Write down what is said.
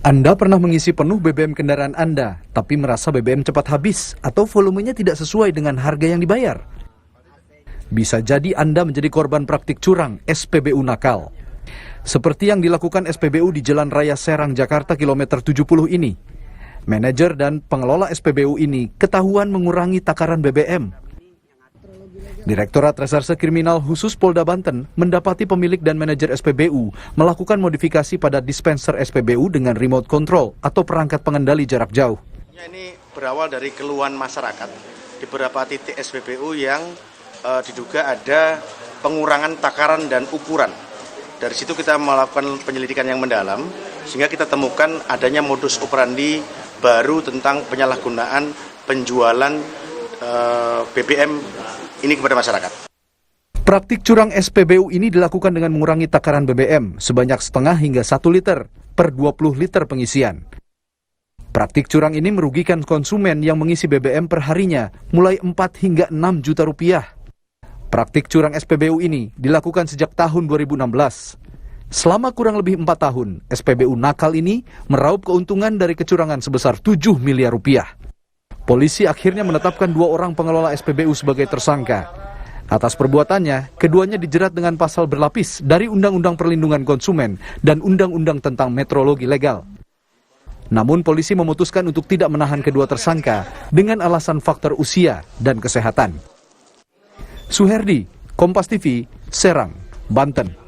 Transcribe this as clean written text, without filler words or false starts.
Anda pernah mengisi penuh BBM kendaraan Anda, tapi merasa BBM cepat habis atau volumenya tidak sesuai dengan harga yang dibayar? Bisa jadi Anda menjadi korban praktik curang SPBU nakal. Seperti yang dilakukan SPBU di Jalan Raya Serang, Jakarta kilometer 70 ini. Manajer dan pengelola SPBU ini ketahuan mengurangi takaran BBM. Direktorat Reserse Kriminal Khusus Polda Banten mendapati pemilik dan manajer SPBU melakukan modifikasi pada dispenser SPBU dengan remote control atau perangkat pengendali jarak jauh. Ini berawal dari keluhan masyarakat di beberapa titik SPBU yang diduga ada pengurangan takaran dan ukuran. Dari situ kita melakukan penyelidikan yang mendalam sehingga kita temukan adanya modus operandi baru tentang penyalahgunaan penjualan BBM ini kepada masyarakat. Praktik curang SPBU ini dilakukan dengan mengurangi takaran BBM sebanyak setengah hingga 1 liter per 20 liter pengisian. Praktik curang ini merugikan konsumen yang mengisi BBM perharinya mulai 4 hingga 6 juta rupiah. Praktik curang SPBU ini dilakukan sejak tahun 2016. Selama kurang lebih 4 tahun, SPBU nakal ini meraup keuntungan dari kecurangan sebesar 7 miliar rupiah. Polisi akhirnya menetapkan 2 orang pengelola SPBU sebagai tersangka. Atas perbuatannya, keduanya dijerat dengan pasal berlapis dari Undang-Undang Perlindungan Konsumen dan Undang-Undang tentang Metrologi Legal. Namun polisi memutuskan untuk tidak menahan kedua tersangka dengan alasan faktor usia dan kesehatan. Suherdi, Kompas TV, Serang, Banten.